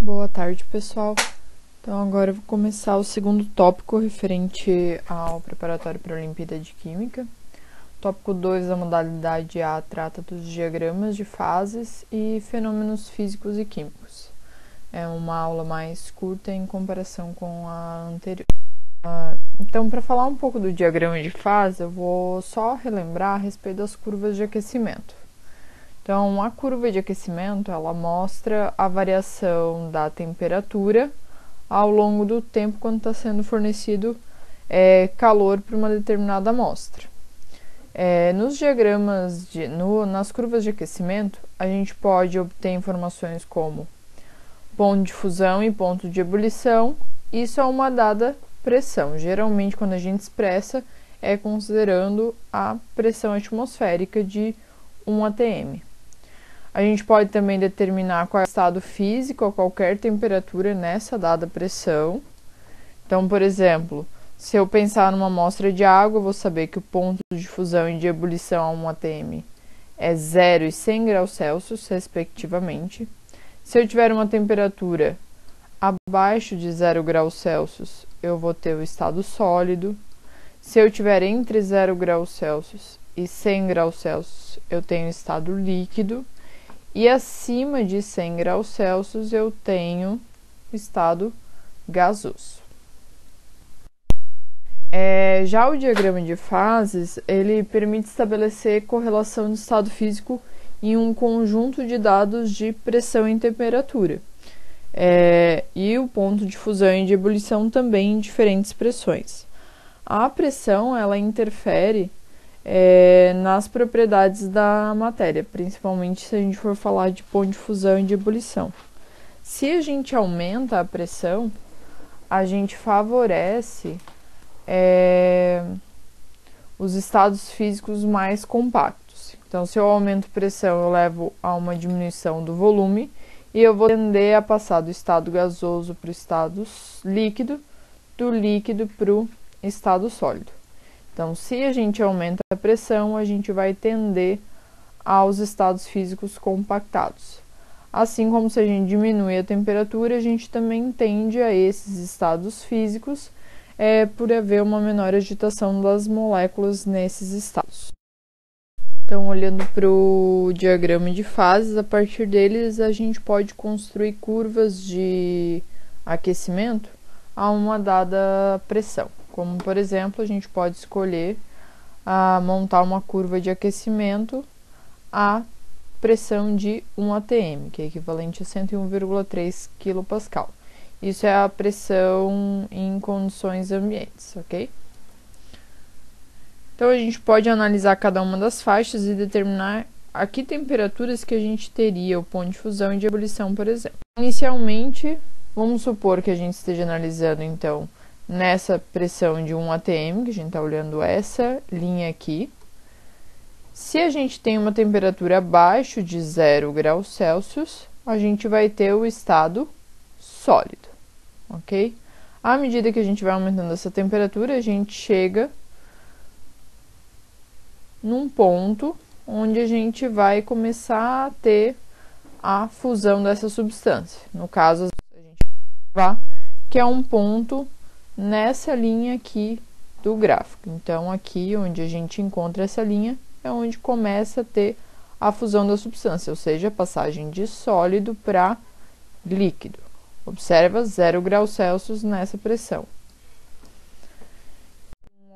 Boa tarde, pessoal. Então, agora eu vou começar o segundo tópico referente ao preparatório para a Olimpíada de Química. Tópico 2 da modalidade A trata dos diagramas de fases e fenômenos físicos e químicos. É uma aula mais curta em comparação com a anterior. Então, para falar um pouco do diagrama de fase, eu vou só relembrar a respeito das curvas de aquecimento. Então, a curva de aquecimento, ela mostra a variação da temperatura ao longo do tempo quando está sendo fornecido calor para uma determinada amostra. Nos diagramas, nas curvas de aquecimento, a gente pode obter informações como ponto de fusão e ponto de ebulição, isso a uma dada pressão. Geralmente, quando a gente expressa, é considerando a pressão atmosférica de 1 atm. A gente pode também determinar qual é o estado físico a qualquer temperatura nessa dada pressão. Então, por exemplo, se eu pensar numa amostra de água, eu vou saber que o ponto de fusão e de ebulição a 1 atm é 0 e 100 graus Celsius, respectivamente. Se eu tiver uma temperatura abaixo de 0 graus Celsius, eu vou ter o estado sólido. Se eu tiver entre 0 graus Celsius e 100 graus Celsius, eu tenho estado líquido. E acima de 100 graus Celsius eu tenho estado gasoso. Já o diagrama de fases, ele permite estabelecer correlação de estado físico em um conjunto de dados de pressão e temperatura. E o ponto de fusão e de ebulição também em diferentes pressões. A pressão, ela interfere nas propriedades da matéria, principalmente se a gente for falar de ponto de fusão e de ebulição. Se a gente aumenta a pressão, a gente favorece os estados físicos mais compactos. Então, se eu aumento a pressão, eu levo a uma diminuição do volume e eu vou tender a passar do estado gasoso para o estado líquido, do líquido para o estado sólido. Então, se a gente aumenta a pressão, a gente vai tender aos estados físicos compactados. Assim como se a gente diminui a temperatura, a gente também tende a esses estados físicos, por haver uma menor agitação das moléculas nesses estados. Então, olhando para o diagrama de fases, a partir deles a gente pode construir curvas de aquecimento a uma dada pressão. Como, por exemplo, a gente pode escolher montar uma curva de aquecimento a pressão de 1 atm, que é equivalente a 101,3 kPa. Isso é a pressão em condições ambientes, ok? Então, a gente pode analisar cada uma das faixas e determinar a que temperaturas que a gente teria o ponto de fusão e de ebulição, por exemplo. Inicialmente, vamos supor que a gente esteja analisando, então, nessa pressão de 1 atm, que a gente está olhando essa linha aqui. Se a gente tem uma temperatura abaixo de 0 graus Celsius, a gente vai ter o estado sólido, ok? À medida que a gente vai aumentando essa temperatura, a gente chega num ponto onde a gente vai começar a ter a fusão dessa substância. No caso, a gente vai que é um ponto nessa linha aqui do gráfico. Então, aqui onde a gente encontra essa linha é onde começa a ter a fusão da substância, ou seja, a passagem de sólido para líquido. Observa 0 graus Celsius nessa pressão. Na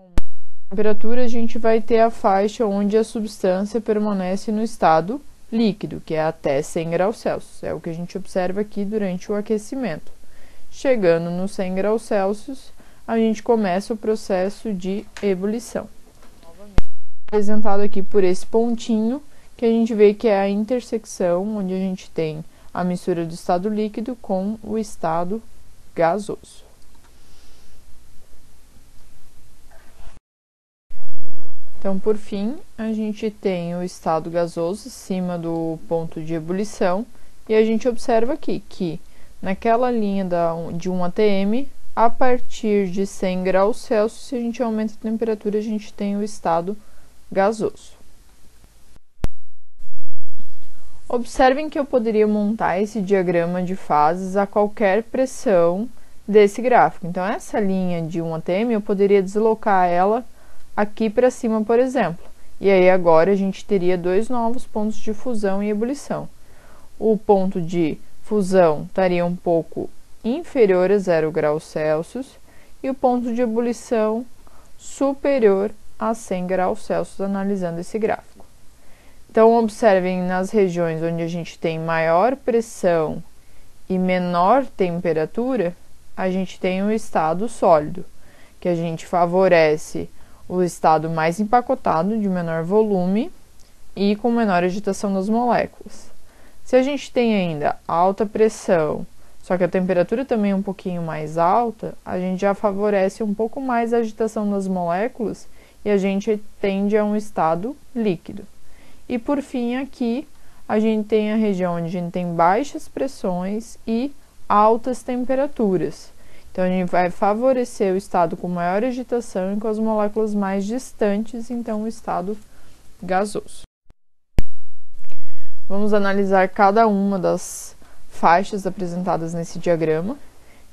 temperatura, a gente vai ter a faixa onde a substância permanece no estado líquido, que é até 100 graus Celsius. É o que a gente observa aqui durante o aquecimento. Chegando nos 100 graus Celsius, a gente começa o processo de ebulição. Representado aqui por esse pontinho, que a gente vê que é a intersecção onde a gente tem a mistura do estado líquido com o estado gasoso. Então, por fim, a gente tem o estado gasoso acima do ponto de ebulição e a gente observa aqui que naquela linha de 1 atm, a partir de 100 graus Celsius, se a gente aumenta a temperatura, a gente tem o estado gasoso. Observem que eu poderia montar esse diagrama de fases a qualquer pressão desse gráfico. Então, essa linha de 1 atm, eu poderia deslocar ela aqui para cima, por exemplo. E aí, agora, a gente teria dois novos pontos de fusão e ebulição. O ponto de fusão estaria um pouco inferior a 0 graus Celsius e o ponto de ebulição superior a 100 graus Celsius, analisando esse gráfico. Então, observem nas regiões onde a gente tem maior pressão e menor temperatura, a gente tem o estado sólido, que a gente favorece o estado mais empacotado, de menor volume e com menor agitação das moléculas. Se a gente tem ainda alta pressão, só que a temperatura também é um pouquinho mais alta, a gente já favorece um pouco mais a agitação das moléculas e a gente tende a um estado líquido. E por fim, aqui, a gente tem a região onde a gente tem baixas pressões e altas temperaturas. Então, a gente vai favorecer o estado com maior agitação e com as moléculas mais distantes, então, o estado gasoso. Vamos analisar cada uma das faixas apresentadas nesse diagrama.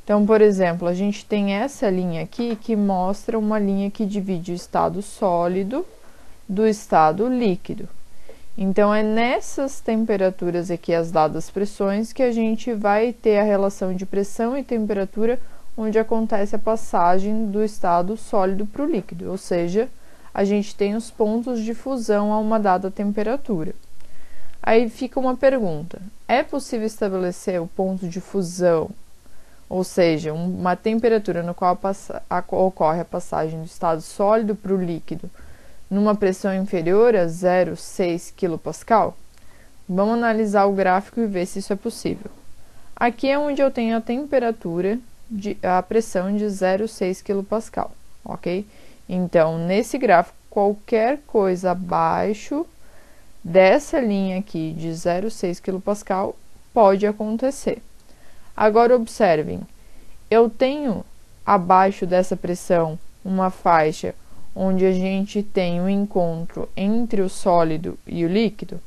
Então, por exemplo, a gente tem essa linha aqui que mostra uma linha que divide o estado sólido do estado líquido. Então, é nessas temperaturas aqui, as dadas pressões, que a gente vai ter a relação de pressão e temperatura onde acontece a passagem do estado sólido para o líquido, ou seja, a gente tem os pontos de fusão a uma dada temperatura. Aí fica uma pergunta: é possível estabelecer o ponto de fusão, ou seja, uma temperatura no qual ocorre a passagem do estado sólido para o líquido, numa pressão inferior a 0,6 kPa? Vamos analisar o gráfico e ver se isso é possível. Aqui é onde eu tenho a temperatura, a pressão de 0,6 kPa, ok? Então, nesse gráfico, qualquer coisa abaixo dessa linha aqui de 0,6 kPa pode acontecer. Agora, observem, eu tenho abaixo dessa pressão uma faixa onde a gente tem um encontro entre o sólido e o líquido.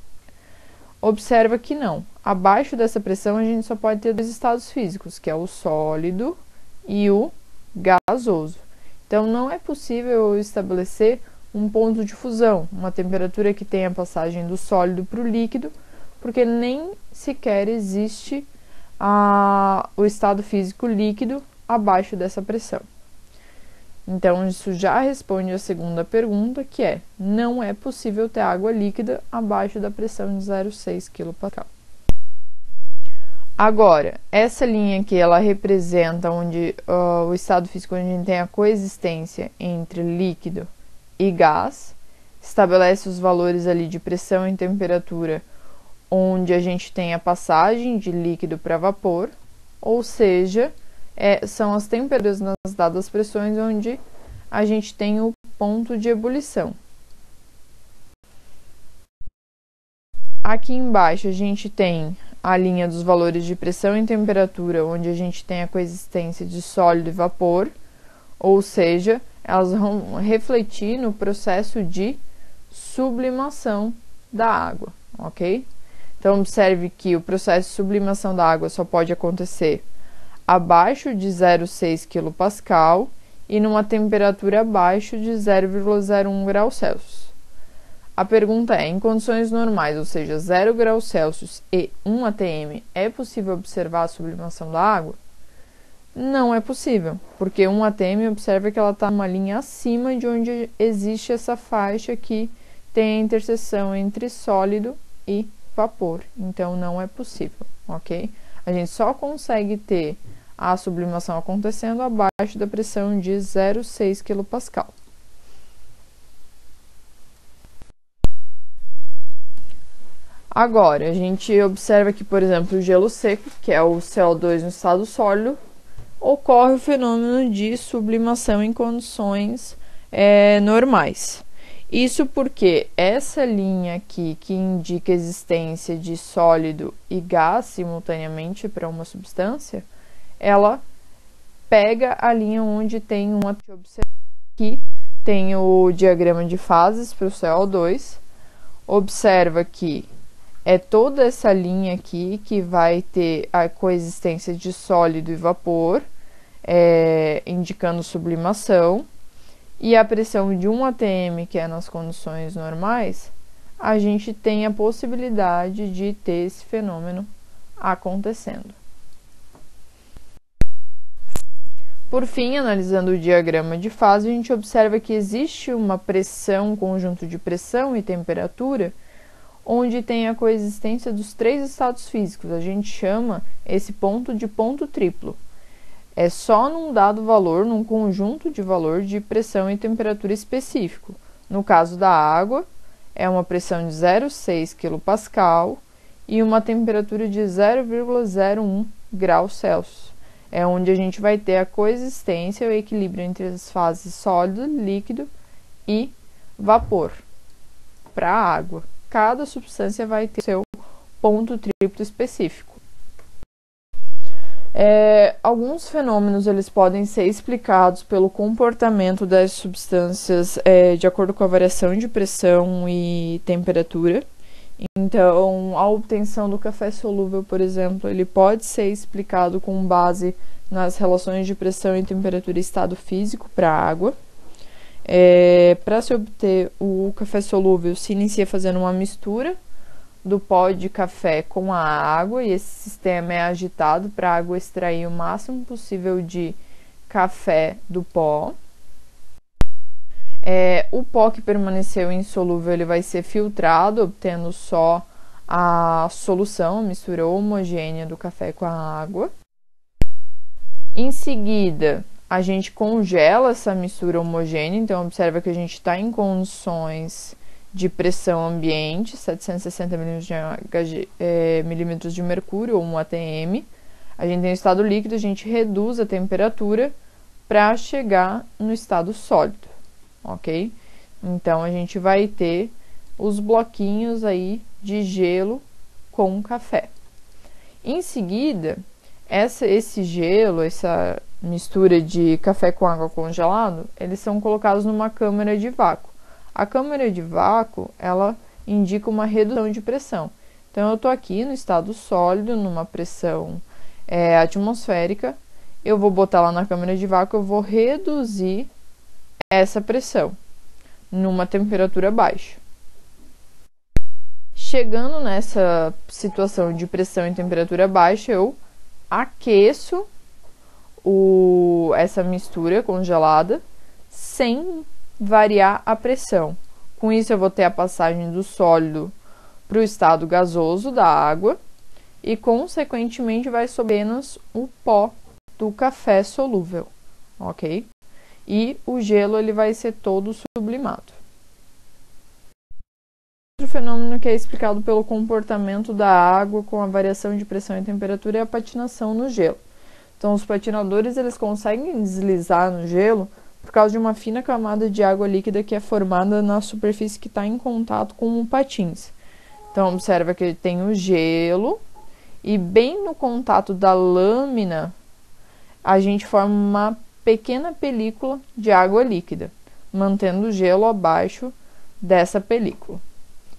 Observa que não. Abaixo dessa pressão, a gente só pode ter dois estados físicos, que é o sólido e o gasoso. Então, não é possível estabelecer um ponto de fusão, uma temperatura que tenha a passagem do sólido para o líquido, porque nem sequer existe o estado físico líquido abaixo dessa pressão. Então, isso já responde a segunda pergunta, que é: não é possível ter água líquida abaixo da pressão de 0,6 kPa. Agora, essa linha aqui, ela representa o estado físico onde a gente tem a coexistência entre líquido e gás, estabelece os valores ali de pressão e temperatura, onde a gente tem a passagem de líquido para vapor, ou seja, são as temperaturas nas dadas pressões onde a gente tem o ponto de ebulição. Aqui embaixo a gente tem a linha dos valores de pressão e temperatura, onde a gente tem a coexistência de sólido e vapor, ou seja, elas vão refletir no processo de sublimação da água, ok? Então, observe que o processo de sublimação da água só pode acontecer abaixo de 0,6 kPa e numa temperatura abaixo de 0,01 graus Celsius. A pergunta é: em condições normais, ou seja, 0 graus Celsius e 1 atm, é possível observar a sublimação da água? Não é possível, porque 1 atm, observa que ela está numa linha acima de onde existe essa faixa que tem a interseção entre sólido e vapor. Então, não é possível, ok? A gente só consegue ter a sublimação acontecendo abaixo da pressão de 0,6 kPa. Agora, a gente observa que, por exemplo, o gelo seco, que é o CO2 no estado sólido, ocorre o fenômeno de sublimação em condições normais. Isso porque essa linha aqui, que indica a existência de sólido e gás simultaneamente para uma substância, ela pega a linha onde tem uma... Aqui tem o diagrama de fases para o CO2. Observa que é toda essa linha aqui que vai ter a coexistência de sólido e vapor, indicando sublimação, e a pressão de 1 atm, que é nas condições normais, a gente tem a possibilidade de ter esse fenômeno acontecendo. Por fim, analisando o diagrama de fase, a gente observa que existe uma pressão, um conjunto de pressão e temperatura, onde tem a coexistência dos 3 estados físicos. A gente chama esse ponto de ponto triplo. É só num dado valor, num conjunto de valor de pressão e temperatura específico. No caso da água, é uma pressão de 0,6 kPa e uma temperatura de 0,01 graus Celsius. É onde a gente vai ter a coexistência, o equilíbrio entre as fases sólido, líquido e vapor. Para a água, cada substância vai ter seu ponto triplo específico. Alguns fenômenos eles podem ser explicados pelo comportamento das substâncias de acordo com a variação de pressão e temperatura. Então, a obtenção do café solúvel, por exemplo, ele pode ser explicado com base nas relações de pressão e temperatura e estado físico para a água. Para se obter o café solúvel, se inicia fazendo uma mistura do pó de café com a água, e esse sistema é agitado para a água extrair o máximo possível de café do pó. O pó que permaneceu insolúvel ele vai ser filtrado, obtendo só a solução, a mistura homogênea do café com a água. Em seguida, a gente congela essa mistura homogênea, então observa que a gente está em condições de pressão ambiente, 760 milímetros de mercúrio, ou 1 atm. A gente tem o estado líquido, a gente reduz a temperatura para chegar no estado sólido, ok? Então, a gente vai ter os bloquinhos aí de gelo com café. Em seguida, esse gelo, essa mistura de café com água congelado, eles são colocados numa câmara de vácuo. A câmara de vácuo, ela indica uma redução de pressão. Então, eu estou aqui no estado sólido, numa pressão atmosférica, eu vou botar lá na câmara de vácuo, eu vou reduzir essa pressão numa temperatura baixa. Chegando nessa situação de pressão e temperatura baixa, eu aqueço essa mistura congelada sem variar a pressão. Com isso, eu vou ter a passagem do sólido para o estado gasoso da água e, consequentemente, vai sobrar apenas o pó do café solúvel, ok? E o gelo ele vai ser todo sublimado. Outro fenômeno que é explicado pelo comportamento da água com a variação de pressão e temperatura é a patinação no gelo. Então, os patinadores eles conseguem deslizar no gelo por causa de uma fina camada de água líquida que é formada na superfície que está em contato com o patins. Então, observa que tem o gelo e bem no contato da lâmina, a gente forma uma pequena película de água líquida, mantendo o gelo abaixo dessa película.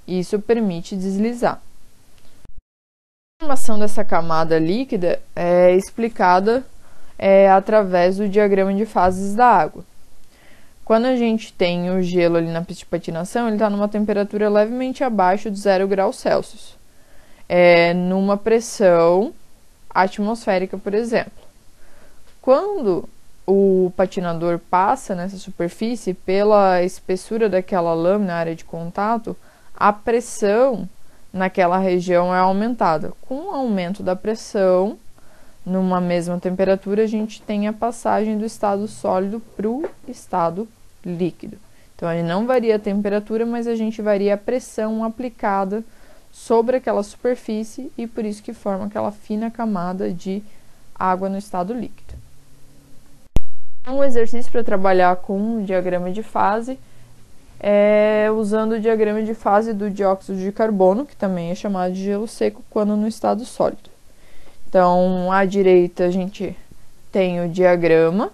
Isso permite deslizar. A formação dessa camada líquida é explicada através do diagrama de fases da água. Quando a gente tem o gelo ali na pista de patinação, ele está numa temperatura levemente abaixo de 0 graus Celsius. Numa pressão atmosférica, por exemplo. Quando o patinador passa nessa superfície, pela espessura daquela lâmina, área de contato, a pressão naquela região é aumentada. Com o aumento da pressão, numa mesma temperatura, a gente tem a passagem do estado sólido para o estado líquido. Então, ele não varia a temperatura, mas a gente varia a pressão aplicada sobre aquela superfície e por isso que forma aquela fina camada de água no estado líquido. Um exercício para trabalhar com o diagrama de fase usando o diagrama de fase do dióxido de carbono, que também é chamado de gelo seco, quando no estado sólido. Então, à direita a gente tem o diagrama,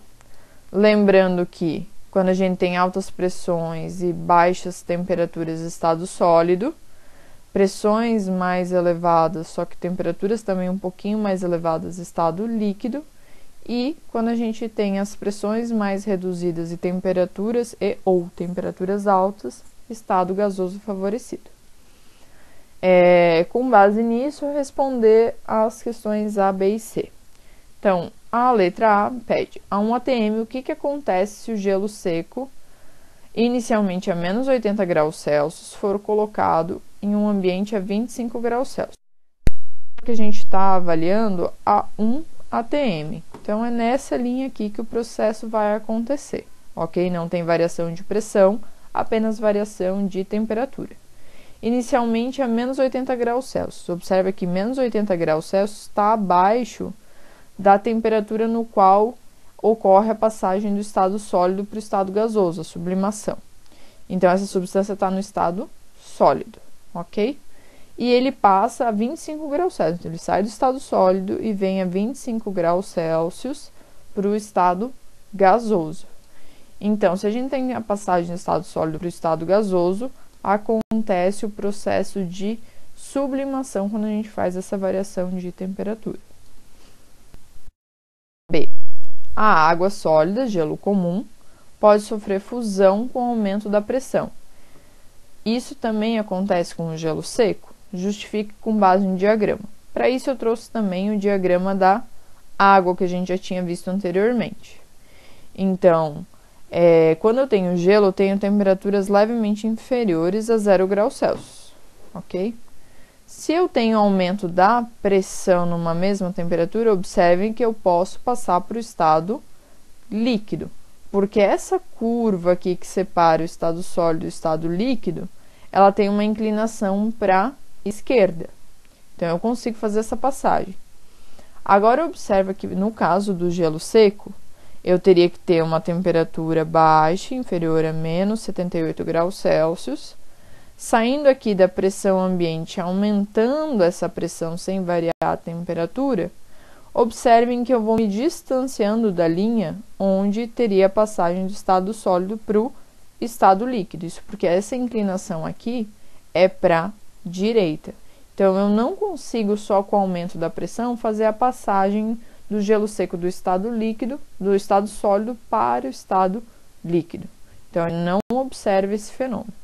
lembrando que quando a gente tem altas pressões e baixas temperaturas, estado sólido, pressões mais elevadas, só que temperaturas também um pouquinho mais elevadas, estado líquido. E quando a gente tem as pressões mais reduzidas e temperaturas ou temperaturas altas, estado gasoso favorecido. Com base nisso, responder as questões A, B e C. Então, a letra A pede: a 1 atm, o que acontece se o gelo seco, inicialmente a menos 80 graus Celsius, for colocado em um ambiente a 25 graus Celsius? O que a gente está avaliando a 1 atm. Então, é nessa linha aqui que o processo vai acontecer, ok? Não tem variação de pressão, apenas variação de temperatura. Inicialmente a menos 80 graus Celsius. Observa que menos 80 graus Celsius está abaixo da temperatura no qual ocorre a passagem do estado sólido para o estado gasoso, a sublimação. Então, essa substância está no estado sólido, ok? E ele passa a 25 graus Celsius. Então, ele sai do estado sólido e vem a 25 graus Celsius para o estado gasoso. Então, se a gente tem a passagem do estado sólido para o estado gasoso, acontece o processo de sublimação quando a gente faz essa variação de temperatura. B. A água sólida, gelo comum, pode sofrer fusão com o aumento da pressão. Isso também acontece com o gelo seco? Justifique com base em diagrama. Para isso, eu trouxe também o diagrama da água que a gente já tinha visto anteriormente. Então, quando eu tenho gelo, eu tenho temperaturas levemente inferiores a 0 graus Celsius, ok? Se eu tenho aumento da pressão numa mesma temperatura, observem que eu posso passar para o estado líquido, porque essa curva aqui que separa o estado sólido e o estado líquido, ela tem uma inclinação para a esquerda. Então, eu consigo fazer essa passagem. Agora, observa que no caso do gelo seco, eu teria que ter uma temperatura baixa, inferior a menos 78 graus Celsius, saindo aqui da pressão ambiente, aumentando essa pressão sem variar a temperatura. Observem que eu vou me distanciando da linha onde teria a passagem do estado sólido para o estado líquido. Isso porque essa inclinação aqui é para a direita. Então, eu não consigo só com o aumento da pressão fazer a passagem do gelo seco do estado líquido, do estado sólido para o estado líquido. Então, não observe esse fenômeno.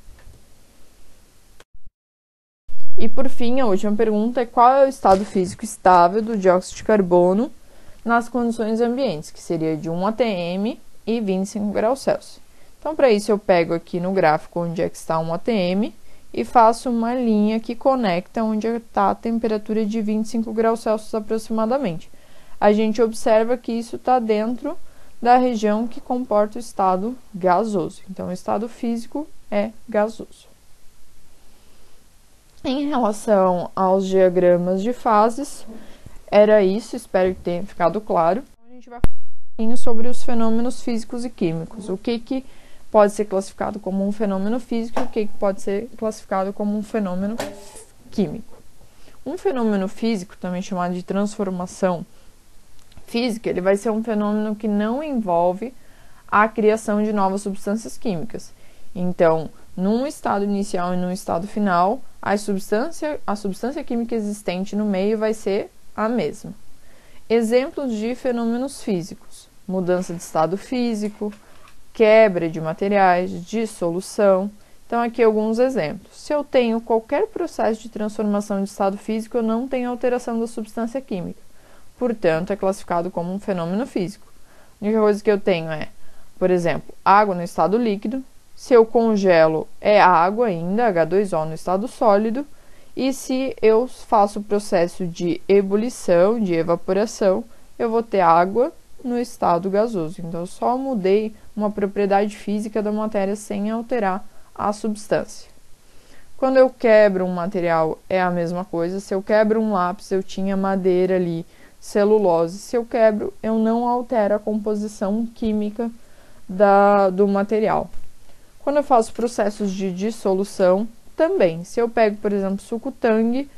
E por fim, a última pergunta é: qual é o estado físico estável do dióxido de carbono nas condições ambientes, que seria de 1 atm e 25 graus Celsius. Então, para isso, eu pego aqui no gráfico onde é que está 1 atm e faço uma linha que conecta onde está a temperatura de 25 graus Celsius aproximadamente. A gente observa que isso está dentro da região que comporta o estado gasoso. Então, o estado físico é gasoso. Em relação aos diagramas de fases, era isso, espero que tenha ficado claro. A gente vai falar um pouquinho sobre os fenômenos físicos e químicos. O que pode ser classificado como um fenômeno físico e o que pode ser classificado como um fenômeno químico. Um fenômeno físico, também chamado de transformação física, ele vai ser um fenômeno que não envolve a criação de novas substâncias químicas. Então, num estado inicial e num estado final, a substância química existente no meio vai ser a mesma. Exemplos de fenômenos físicos: mudança de estado físico, quebra de materiais, dissolução. Então, aqui alguns exemplos. Se eu tenho qualquer processo de transformação de estado físico, eu não tenho alteração da substância química. Portanto, é classificado como um fenômeno físico. A única coisa que eu tenho é, por exemplo, água no estado líquido. Se eu congelo, é água ainda, H2O no estado sólido. E se eu faço o processo de ebulição, de evaporação, eu vou ter água no estado gasoso. Então, eu só mudei uma propriedade física da matéria sem alterar a substância. Quando eu quebro um material, é a mesma coisa. Se eu quebro um lápis, eu tinha madeira ali, celulose. Se eu quebro, eu não altero a composição química do material. Quando eu faço processos de dissolução, também. Se eu pego, por exemplo, suco Tang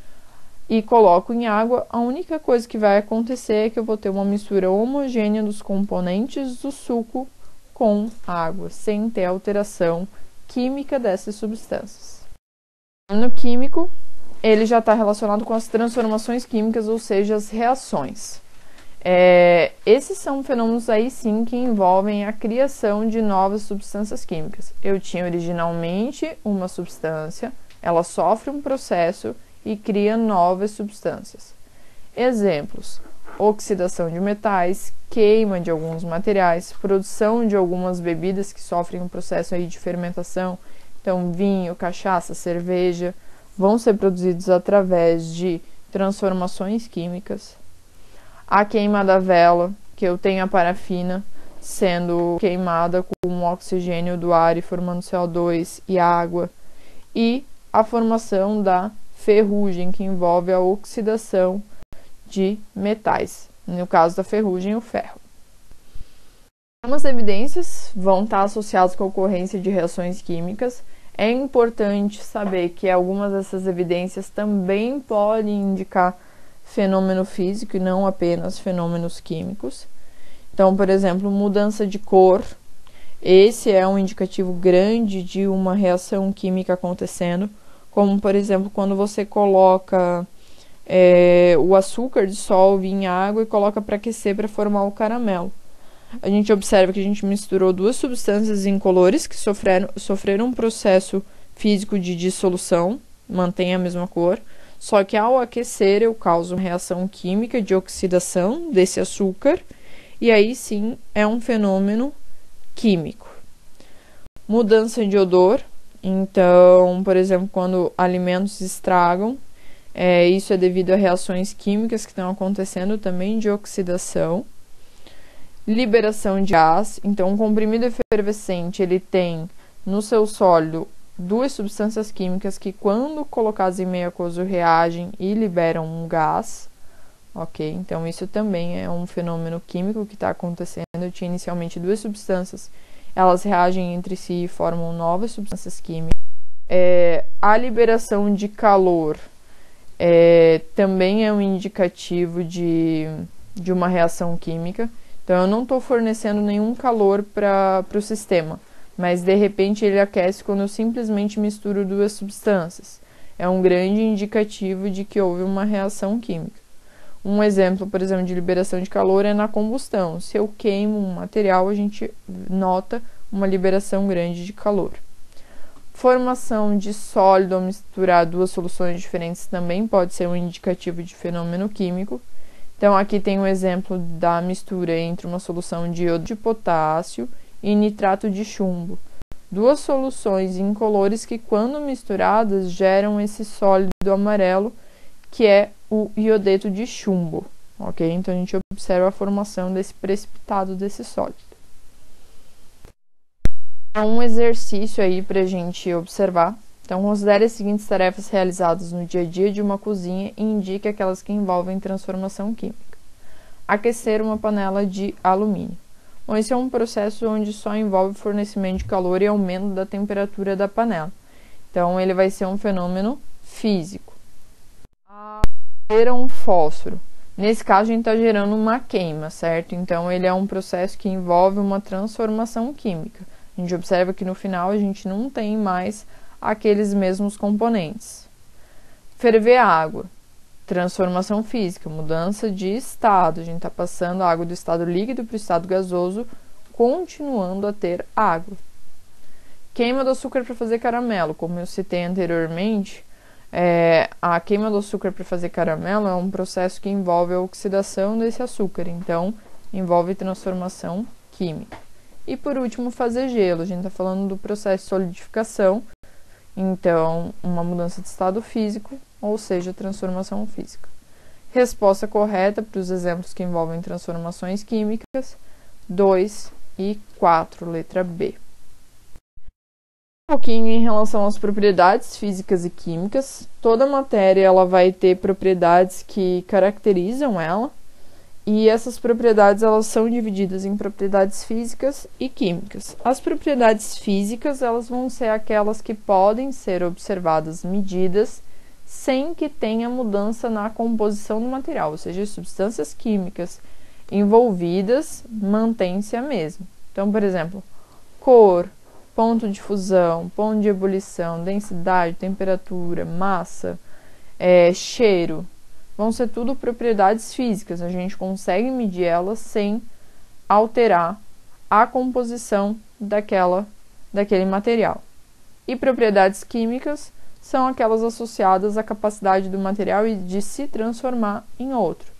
e coloco em água, a única coisa que vai acontecer é que eu vou ter uma mistura homogênea dos componentes do suco com água, sem ter alteração química dessas substâncias. No químico, ele já está relacionado com as transformações químicas, ou seja, as reações. Esses são fenômenos aí sim que envolvem a criação de novas substâncias químicas. Eu tinha originalmente uma substância, ela sofre um processo e cria novas substâncias. Exemplos: oxidação de metais, queima de alguns materiais, produção de algumas bebidas que sofrem um processo aí de fermentação. Então, vinho, cachaça, cerveja vão ser produzidos através de transformações químicas. A queima da vela, que eu tenho a parafina sendo queimada com o oxigênio do ar e formando CO2 e água. E a formação da ferrugem, que envolve a oxidação de metais, no caso da ferrugem, o ferro. Algumas evidências vão estar associadas com a ocorrência de reações químicas. É importante saber que algumas dessas evidências também podem indicar fenômeno físico e não apenas fenômenos químicos. Então, por exemplo, mudança de cor. Esse é um indicativo grande de uma reação química acontecendo, como, por exemplo, quando você coloca o açúcar, dissolve em água e coloca para aquecer para formar o caramelo. A gente observa que a gente misturou duas substâncias incolores que sofreram um processo físico de dissolução, mantém a mesma cor, só que ao aquecer eu causo uma reação química de oxidação desse açúcar, e aí sim é um fenômeno químico. Mudança de odor. Então, por exemplo, quando alimentos estragam, isso é devido a reações químicas que estão acontecendo também de oxidação. Liberação de gás. Então, um comprimido efervescente, ele tem no seu sólido duas substâncias químicas que, quando colocadas em meio aquoso, reagem e liberam um gás. Ok? Então, isso também é um fenômeno químico que está acontecendo. Eu tinha inicialmente duas substâncias, elas reagem entre si e formam novas substâncias químicas. A liberação de calor também é um indicativo de uma reação química. Então, eu não estou fornecendo nenhum calor para o sistema, mas de repente ele aquece quando eu simplesmente misturo duas substâncias. É um grande indicativo de que houve uma reação química. Um exemplo, por exemplo, de liberação de calor é na combustão. Se eu queimo um material, a gente nota uma liberação grande de calor. Formação de sólido ao misturar duas soluções diferentes também pode ser um indicativo de fenômeno químico. Então, aqui tem um exemplo da mistura entre uma solução de iodo de potássio e nitrato de chumbo. Duas soluções incolores que, quando misturadas, geram esse sólido amarelo, que é o iodeto de chumbo. Ok? Então, a gente observa a formação desse precipitado desse sólido. É um exercício aí para a gente observar. Então, considere as seguintes tarefas realizadas no dia a dia de uma cozinha e indique aquelas que envolvem transformação química. Aquecer uma panela de alumínio. Bom, esse é um processo onde só envolve fornecimento de calor e aumento da temperatura da panela. Então, ele vai ser um fenômeno físico. Acender um fósforo. Nesse caso, a gente está gerando uma queima, certo? Então, ele é um processo que envolve uma transformação química. A gente observa que no final a gente não tem mais aqueles mesmos componentes. Ferver a água. Transformação física, mudança de estado. A gente está passando a água do estado líquido para o estado gasoso, continuando a ter água. Queima do açúcar para fazer caramelo. Como eu citei anteriormente, a queima do açúcar para fazer caramelo é um processo que envolve a oxidação desse açúcar. Então, envolve transformação química. E por último, fazer gelo. A gente está falando do processo de solidificação. Então, uma mudança de estado físico, ou seja, transformação física. Resposta correta para os exemplos que envolvem transformações químicas, 2 e 4, letra B. Um pouquinho em relação às propriedades físicas e químicas. Toda matéria ela vai ter propriedades que caracterizam ela, e essas propriedades elas são divididas em propriedades físicas e químicas. As propriedades físicas elas vão ser aquelas que podem ser observadas, medidas, sem que tenha mudança na composição do material, ou seja, as substâncias químicas envolvidas mantêm-se a mesma. Então, por exemplo, cor, ponto de fusão, ponto de ebulição, densidade, temperatura, massa, cheiro, vão ser tudo propriedades físicas, a gente consegue medir elas sem alterar a composição daquele material. E propriedades químicas são aquelas associadas à capacidade do material de se transformar em outro.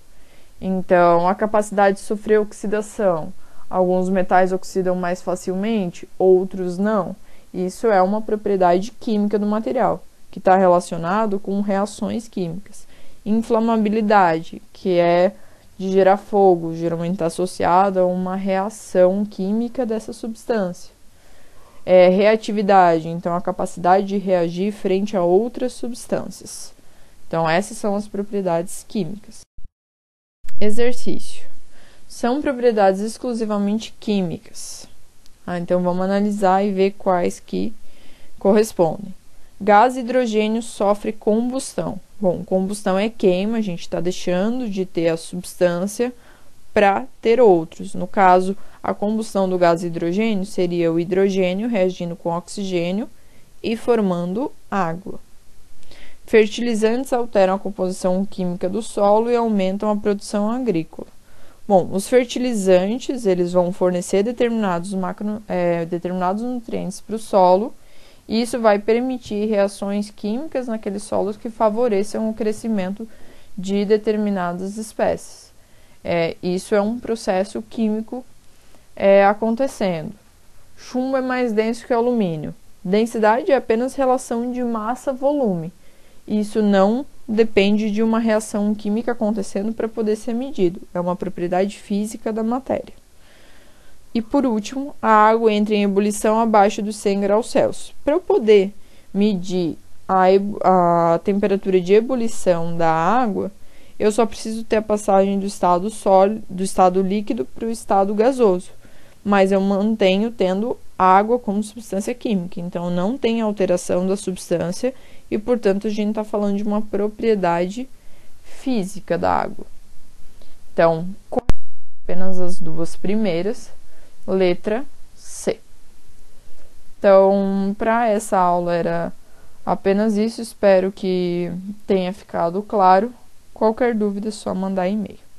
Então, a capacidade de sofrer oxidação. Alguns metais oxidam mais facilmente, outros não. Isso é uma propriedade química do material, que está relacionado com reações químicas. Inflamabilidade, que é de gerar fogo, geralmente está associada a uma reação química dessa substância. Reatividade, então a capacidade de reagir frente a outras substâncias. Então, essas são as propriedades químicas. Exercício. São propriedades exclusivamente químicas. Então, vamos analisar e ver quais que correspondem. Gás hidrogênio sofre combustão. Bom, combustão é queima, a gente está deixando de ter a substância para ter outros. No caso, a combustão do gás hidrogênio seria o hidrogênio reagindo com oxigênio e formando água. Fertilizantes alteram a composição química do solo e aumentam a produção agrícola. Bom, os fertilizantes eles vão fornecer determinados nutrientes para o solo, e isso vai permitir reações químicas naqueles solos que favoreçam o crescimento de determinadas espécies. Isso é um processo químico acontecendo. Chumbo é mais denso que o alumínio. Densidade é apenas relação de massa-volume. Isso não depende de uma reação química acontecendo para poder ser medido. É uma propriedade física da matéria. E por último, a água entra em ebulição abaixo dos 100 graus Celsius. Para eu poder medir a temperatura de ebulição da água, eu só preciso ter a passagem do estado sólido, do estado líquido para o estado gasoso. Mas eu mantenho tendo água como substância química, então não tem alteração da substância e, portanto, a gente está falando de uma propriedade física da água. Então, apenas as duas primeiras, letra C. Então, para essa aula era apenas isso, espero que tenha ficado claro. Qualquer dúvida é só mandar e-mail.